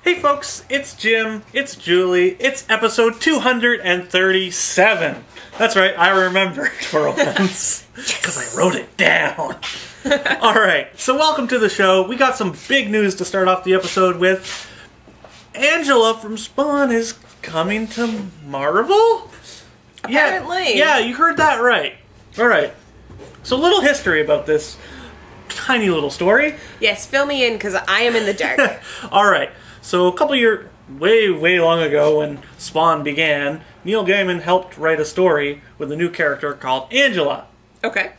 Hey folks, it's Jim, it's Julie, it's episode 237. That's right, I remembered for once, because I wrote it down. Alright, so welcome to the show. We got some big news to start off the episode with. Angela from Spawn is coming to Marvel? Apparently. Yeah, you heard that right. Alright, so a little history about this tiny little story. Yes, fill me in, because I am in the dark. Alright. So a couple years, way long ago when Spawn began, Neil Gaiman helped write a story with a new character called Angela. Okay.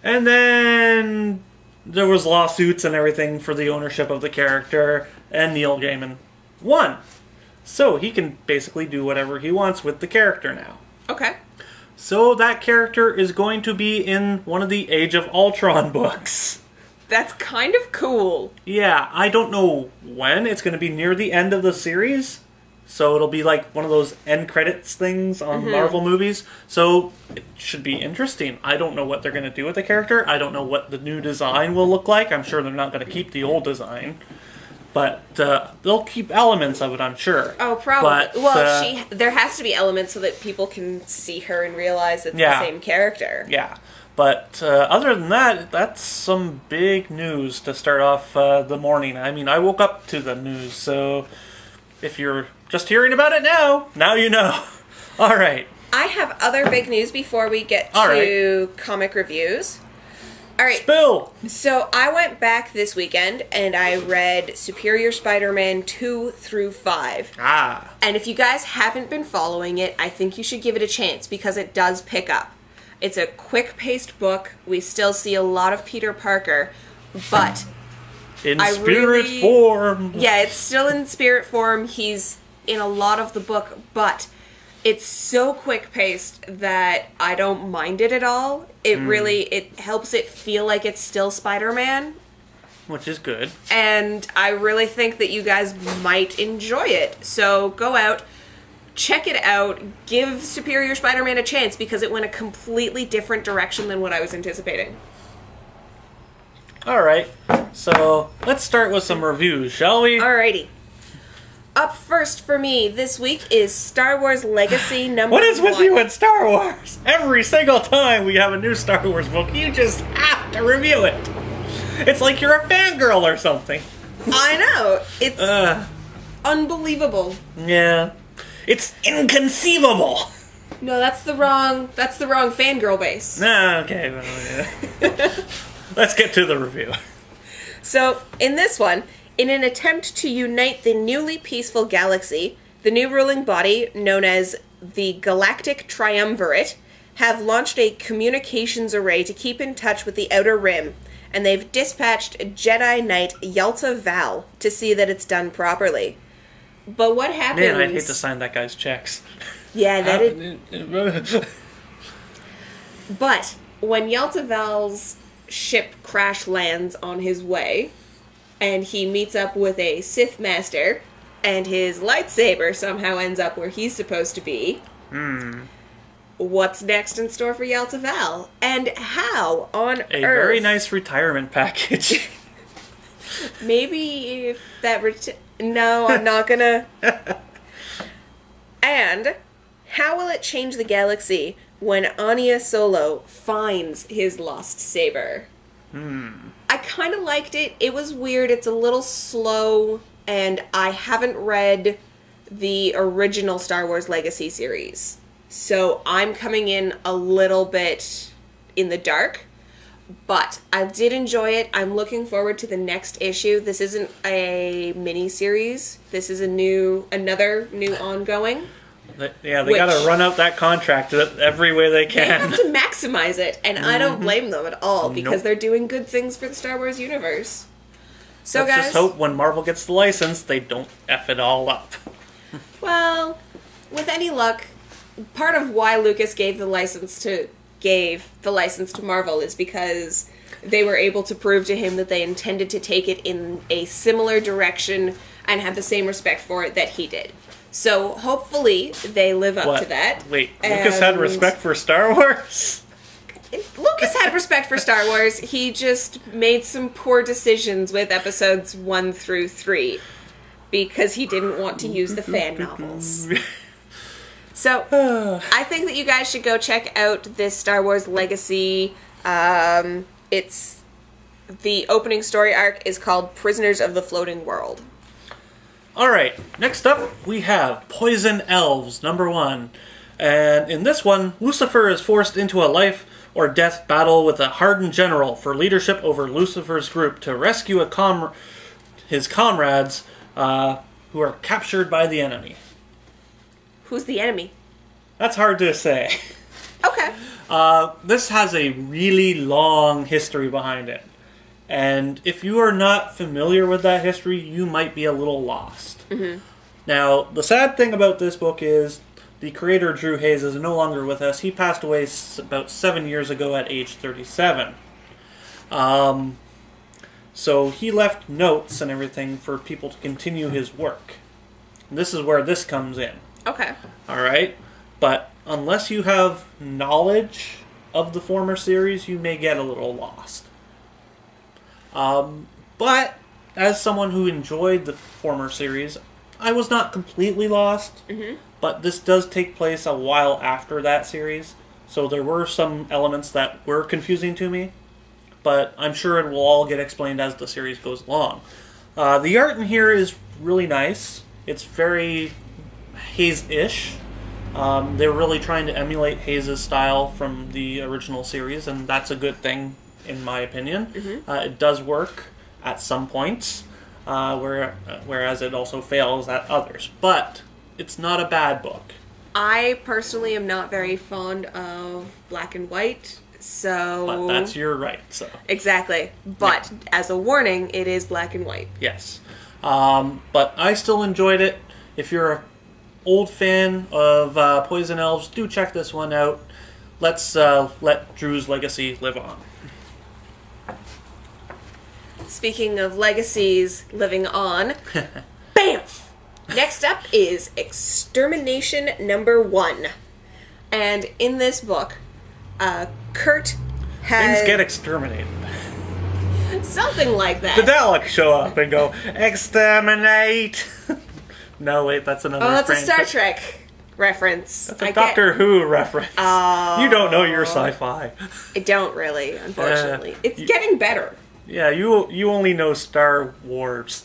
And then there was lawsuits and everything for the ownership of the character, and Neil Gaiman won. So he can basically do whatever he wants with the character now. Okay. So that character is going to be in one of the Age of Ultron books. That's kind of cool. Yeah, I don't know when. It's going to be near the end of the series. So it'll be like one of those end credits things on Marvel movies. So it should be interesting. I don't know what they're going to do with the character. I don't know what the new design will look like. I'm sure they're not going to keep the old design. But they'll keep elements of it, I'm sure. Oh, probably. But, there has to be elements so that people can see her and realize it's the same character. Yeah. But other than that, that's some big news to start off the morning. I mean, I woke up to the news, so if you're just hearing about it now you know. All right. I have other big news before we get to comic reviews. All right. Spill! So I went back this weekend and I read Superior Spider-Man 2 through 5. Ah. And if you guys haven't been following it, I think you should give it a chance because it does pick up. It's a quick-paced book. We still see a lot of Peter Parker, but in spirit form. Yeah, it's still in spirit form. He's in a lot of the book, but it's so quick-paced that I don't mind it at all. It helps it feel like it's still Spider-Man. Which is good. And I really think that you guys might enjoy it. So go out. Check it out. Give Superior Spider-Man a chance because it went a completely different direction than what I was anticipating. Alright, so let's start with some reviews, shall we? Alrighty. Up first for me this week is Star Wars Legacy number 1. What is with you and Star Wars? Every single time we have a new Star Wars book, you just have to review it. It's like you're a fangirl or something. I know. It's unbelievable. Yeah. It's inconceivable. No, that's the wrong fangirl base. Nah, okay. Well, yeah. Let's get to the review. So, in this one, in an attempt to unite the newly peaceful galaxy, the new ruling body, known as the Galactic Triumvirate, have launched a communications array to keep in touch with the Outer Rim, and they've dispatched Jedi Knight Yalta Val to see that it's done properly. But what happens... Man, I'd hate to sign that guy's checks. Yeah, But when Yalta Val's ship crash lands on his way, and he meets up with a Sith Master, and his lightsaber somehow ends up where he's supposed to be, what's next in store for Yalta Val? And how on Earth... A very nice retirement package. Maybe if that... No, I'm not gonna. And how will it change the galaxy when Anya Solo finds his lost saber? I kind of liked it. It was weird. It's a little slow, and I haven't read the original Star Wars Legacy series. So I'm coming in a little bit in the dark. But I did enjoy it. I'm looking forward to the next issue. This isn't a mini-series. This is another new ongoing. Yeah, they gotta run out that contract every way they can. They have to maximize it, and I don't blame them at all, because they're doing good things for the Star Wars universe. So Let's guys... just hope when Marvel gets the license, they don't F it all up. Well, with any luck, part of why Lucas gave the license to Marvel is because they were able to prove to him that they intended to take it in a similar direction and had the same respect for it that he did. So hopefully they live up to that. Wait, Lucas had respect for Star Wars? Lucas had respect for Star Wars. He just made some poor decisions with episodes 1 through 3. because he didn't want to use the fan novels. So, I think that you guys should go check out this Star Wars Legacy. It's the opening story arc is called Prisoners of the Floating World. Alright, next up we have Poison Elves, _1. And in this one, Lucifer is forced into a life or death battle with a hardened general for leadership over Lucifer's group to rescue his comrades who are captured by the enemy. Who's the enemy? That's hard to say. Okay. This has a really long history behind it. And if you are not familiar with that history, you might be a little lost. Mm-hmm. Now, the sad thing about this book is the creator, Drew Hayes, is no longer with us. He passed away about 7 years ago at age 37. So he left notes and everything for people to continue his work. And this is where this comes in. Okay. Alright? But unless you have knowledge of the former series, you may get a little lost. But as someone who enjoyed the former series, I was not completely lost. Mm-hmm. But this does take place a while after that series, so there were some elements that were confusing to me. But I'm sure it will all get explained as the series goes along. The art in here is really nice. It's very Hayes-ish. They're really trying to emulate Hayes' style from the original series, and that's a good thing, in my opinion. Mm-hmm. It does work at some points, whereas it also fails at others. But it's not a bad book. I personally am not very fond of black and white, so... But that's your right, so... Exactly. But, as a warning, it is black and white. Yes. But I still enjoyed it. If you're an old fan of Poison Elves, do check this one out. Let's let Drew's legacy live on. Speaking of legacies living on, BAMF! Next up is X-Termination #1. And in this book, Kurt has... Things get exterminated. Something like that. The Daleks show up and go, exterminate! No, wait, that's another Oh, that's a Frank- Star Trek reference. That's a Doctor Who reference. Oh. You don't know your sci-fi. I don't really, unfortunately. It's getting better. Yeah, you only know Star Wars.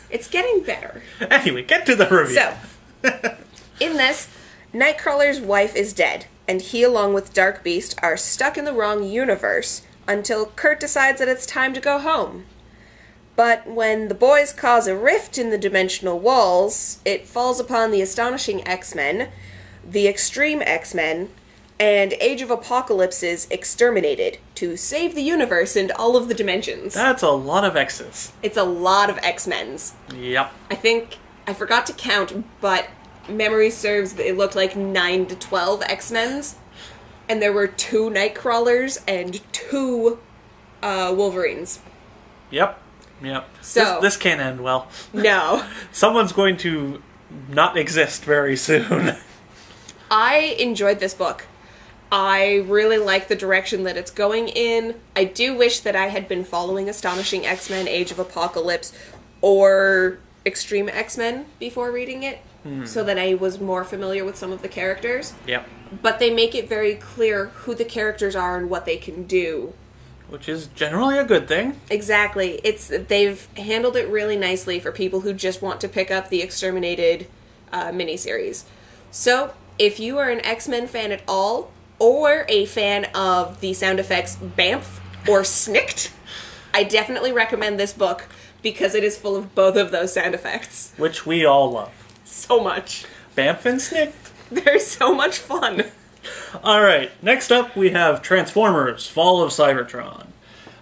It's getting better. Anyway, get to the review. So, in this, Nightcrawler's wife is dead, and he along with Dark Beast are stuck in the wrong universe until Kurt decides that it's time to go home. But when the boys cause a rift in the dimensional walls, it falls upon the Astonishing X-Men, the Extreme X-Men, and Age of Apocalypse's Exterminated to save the universe and all of the dimensions. That's a lot of X's. It's a lot of X-Men's. Yep. I think, I forgot to count, but memory serves that it looked like 9 to 12 X-Men's. And there were 2 Nightcrawlers and 2 Wolverines. Yep. So this can't end well. No. Someone's going to not exist very soon. I enjoyed this book. I really like the direction that it's going in. I do wish that I had been following Astonishing X-Men, Age of Apocalypse, or Extreme X-Men before reading it, so that I was more familiar with some of the characters. Yep. But they make it very clear who the characters are and what they can do. Which is generally a good thing. Exactly. They've handled it really nicely for people who just want to pick up the Exterminated miniseries. So, if you are an X-Men fan at all, or a fan of the sound effects BAMF or SNIKT, I definitely recommend this book because it is full of both of those sound effects. Which we all love. So much. BAMF and SNIKT. They're so much fun. Alright, next up we have Transformers, Fall of Cybertron.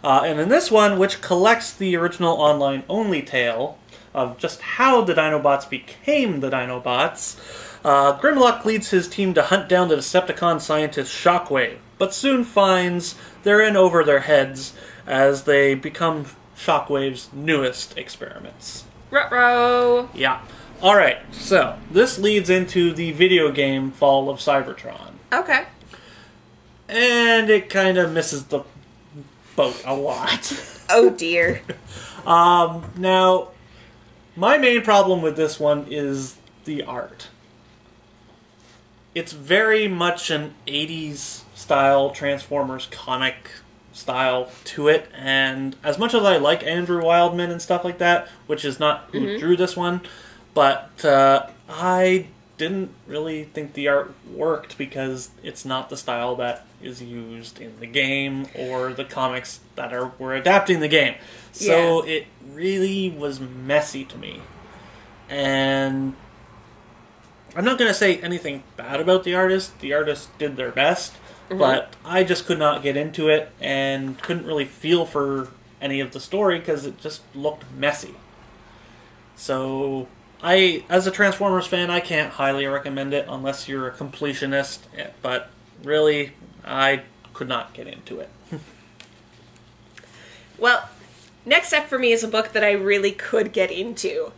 And in this one, which collects the original online-only tale of just how the Dinobots became the Dinobots, Grimlock leads his team to hunt down the Decepticon scientist Shockwave, but soon finds they're in over their heads as they become Shockwave's newest experiments. Ruh-roh. Yeah. Alright, so this leads into the video game Fall of Cybertron. Okay. And it kind of misses the boat a lot. Oh dear. Now, My main problem with this one is the art. It's very much an 80s style Transformers comic style to it, and as much as I like Andrew Wildman and stuff like that, which is not who drew this one, but I didn't really think the art worked because it's not the style that is used in the game or the comics that were adapting the game. So it really was messy to me. And I'm not going to say anything bad about the artist. The artist did their best, but I just could not get into it and couldn't really feel for any of the story because it just looked messy. So as a Transformers fan, I can't highly recommend it unless you're a completionist, but really, I could not get into it. Well, next up for me is a book that I really could get into,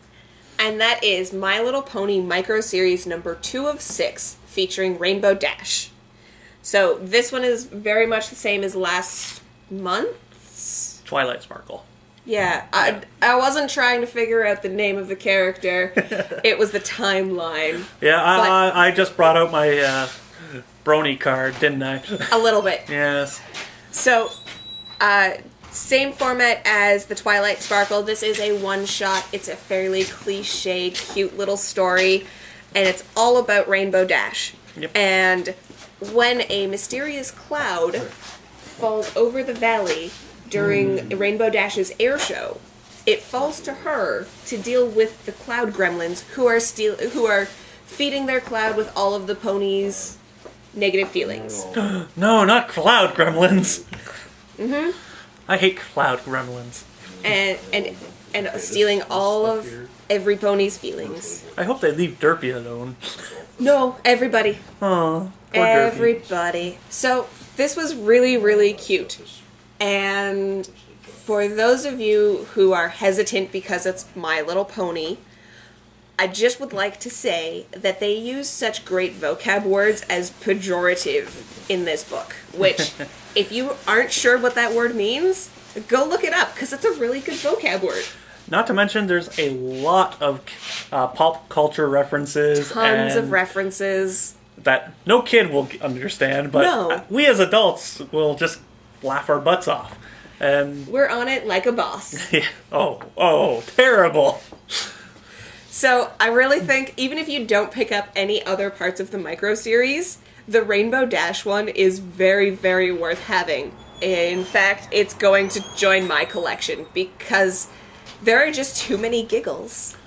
and that is My Little Pony Micro Series number 2 of 6, featuring Rainbow Dash. So this one is very much the same as last month's. Twilight Sparkle. Yeah, I wasn't trying to figure out the name of the character. It was the timeline. Yeah, I just brought out my Brony card, didn't I? A little bit. Yes. So, same format as the Twilight Sparkle. This is a one-shot. It's a fairly cliched, cute little story, and it's all about Rainbow Dash. Yep. And when a mysterious cloud falls over the valley during Rainbow Dash's air show, it falls to her to deal with the cloud gremlins who are feeding their cloud with all of the ponies' negative feelings. No, not cloud gremlins. I hate cloud gremlins. And stealing all of every pony's feelings. I hope they leave Derpy alone. No, everybody. Aw, poor Derpy. Everybody. So, this was really, really cute. And for those of you who are hesitant because it's My Little Pony, I just would like to say that they use such great vocab words as pejorative in this book, which, if you aren't sure what that word means, go look it up, because it's a really good vocab word. Not to mention, there's a lot of pop culture references. Tons of references. That no kid will understand, but we as adults will just laugh our butts off. And we're on it like a boss. Yeah. Oh, terrible. So, I really think, even if you don't pick up any other parts of the micro series, the Rainbow Dash one is very, very worth having. In fact, it's going to join my collection, because there are just too many giggles.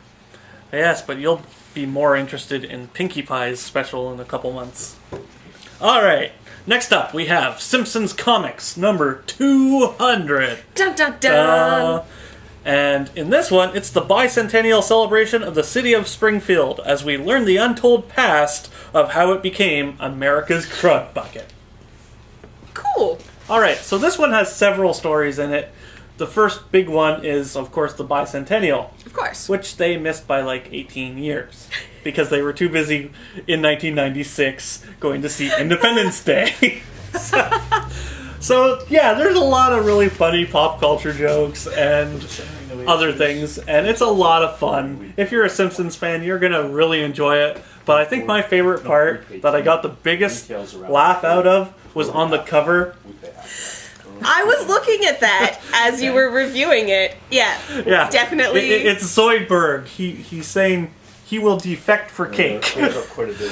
Yes, but you'll be more interested in Pinkie Pie's special in a couple months. Alright, next up we have Simpsons Comics number 200. Dun dun dun! And in this one, it's the bicentennial celebration of the city of Springfield, as we learn the untold past of how it became America's crud bucket. Cool. Alright, so this one has several stories in it. The first big one is, of course, the bicentennial. Of course. Which they missed by like 18 years. Because they were too busy in 1996 going to see Independence Day. So, yeah, there's a lot of really funny pop culture jokes and other things. And it's a lot of fun. If you're a Simpsons fan, you're going to really enjoy it. But I think my favorite part that I got the biggest laugh out of was on the cover. I was looking at that as you were reviewing it. Yeah, definitely. It's Zoidberg. He's saying he will defect for cake.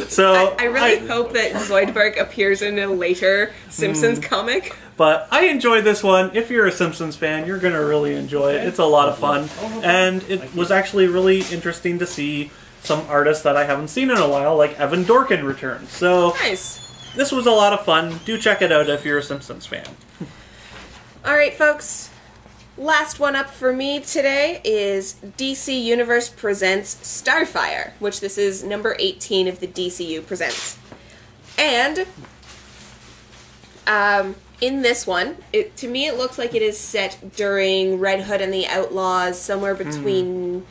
So I really hope that Zoidberg appears in a later Simpsons comic. But I enjoyed this one. If you're a Simpsons fan, you're going to really enjoy it. It's a lot of fun. And it was actually really interesting to see some artists that I haven't seen in a while, like Evan Dorkin return. So nice. This was a lot of fun. Do check it out if you're a Simpsons fan. Alright, folks. Last one up for me today is DC Universe Presents Starfire, which this is number 18 of the DCU Presents. And in this one, to me it looks like it is set during Red Hood and the Outlaws, somewhere between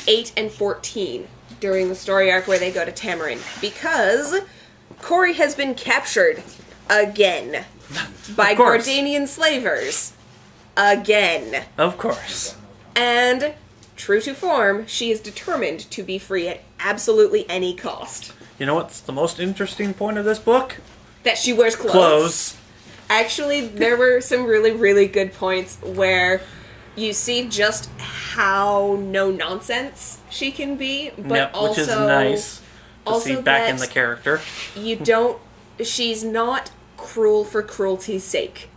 8 and 14, during the story arc where they go to Tamarin, because Corey has been captured again by Gordanian slavers. Again. Of course. And true to form, she is determined to be free at absolutely any cost. You know what's the most interesting point of this book? That she wears clothes. Actually, there were some really, really good points where you see just how no-nonsense she can be, but yep, also... which is nice to see back in the character. She's not cruel for cruelty's sake.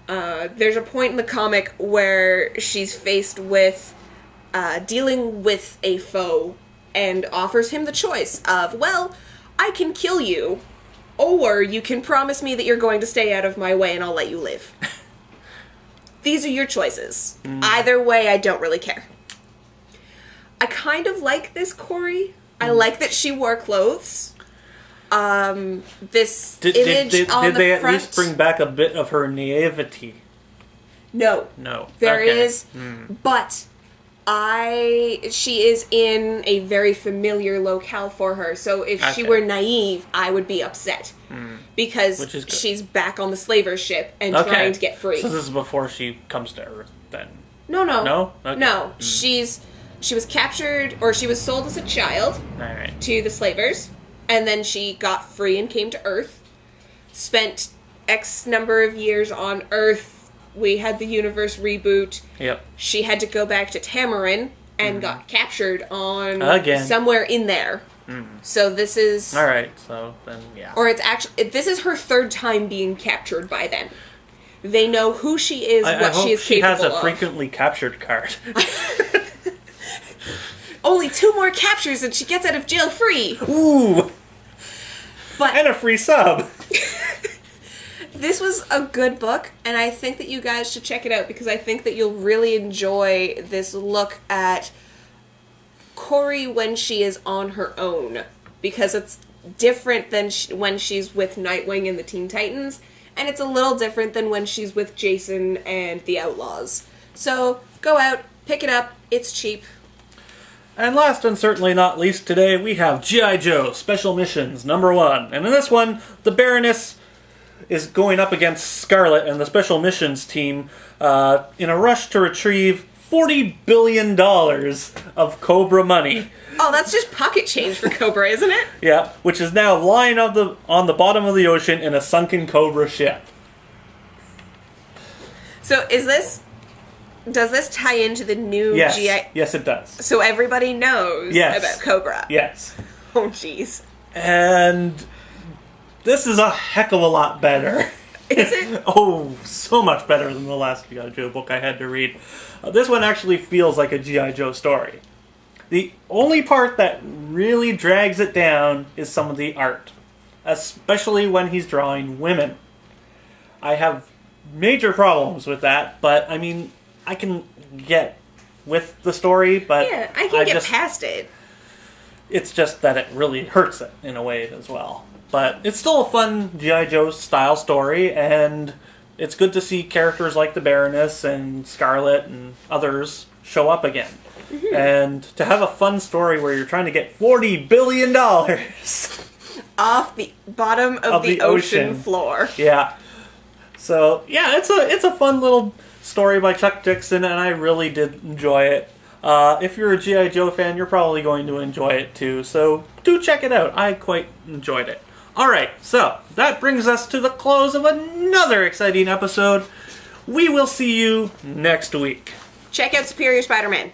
There's a point in the comic where she's faced with dealing with a foe and offers him the choice of, well, I can kill you, or you can promise me that you're going to stay out of my way and I'll let you live. These are your choices. Either way, I don't really care. I kind of like this Corey. I like that she wore clothes. This image on the front... Did they at least bring back a bit of her naivety? No. No. There is, but she is in a very familiar locale for her, so if she were naive, I would be upset. Because she's back on the slaver ship and trying to get free. So this is before she comes to Earth, then? No. No? Okay. No. She was captured, or she was sold as a child to the slavers, and then she got free and came to Earth, spent X number of years on Earth. We had the universe reboot. Yep. She had to go back to Tamarin and got captured on somewhere in there. So this is... Alright, so then, yeah. Or it's actually... This is her third time being captured by them. They know who she is, what she is capable of. She has a frequently captured card. Only 2 more captures and she gets out of jail free. Ooh! And a free sub. This was a good book, and I think that you guys should check it out because I think that you'll really enjoy this look at Corey when she is on her own, because it's different than when she's with Nightwing and the Teen Titans, and it's a little different than when she's with Jason and the Outlaws. So, go out, pick it up, it's cheap. And last and certainly not least today, we have G.I. Joe Special Missions #1. And in this one, the Baroness is going up against Scarlet and the Special Missions team in a rush to retrieve $40 billion of Cobra money. Oh, that's just pocket change for Cobra, isn't it? Yeah, which is now lying on the bottom of the ocean in a sunken Cobra ship. So does this tie into the new G.I.? Yes, it does. So everybody knows about Cobra? Yes. Oh, jeez. And this is a heck of a lot better. Is it? Oh, so much better than the last G.I. Joe book I had to read. This one actually feels like a G.I. Joe story. The only part that really drags it down is some of the art, especially when he's drawing women. I have major problems with that, but I mean, I can get with the story, but yeah, I can get past it. It's just that it really hurts it in a way as well. But it's still a fun G.I. Joe style story, and it's good to see characters like the Baroness and Scarlet and others show up again. Mm-hmm. And to have a fun story where you're trying to get $40 billion off the bottom of the ocean floor. Yeah. So, yeah, it's a fun little story by Chuck Dixon, and I really did enjoy it. If you're a G.I. Joe fan, you're probably going to enjoy it too, so do check it out. I quite enjoyed it. Alright, so that brings us to the close of another exciting episode. We will see you next week. Check out Superior Spider-Man.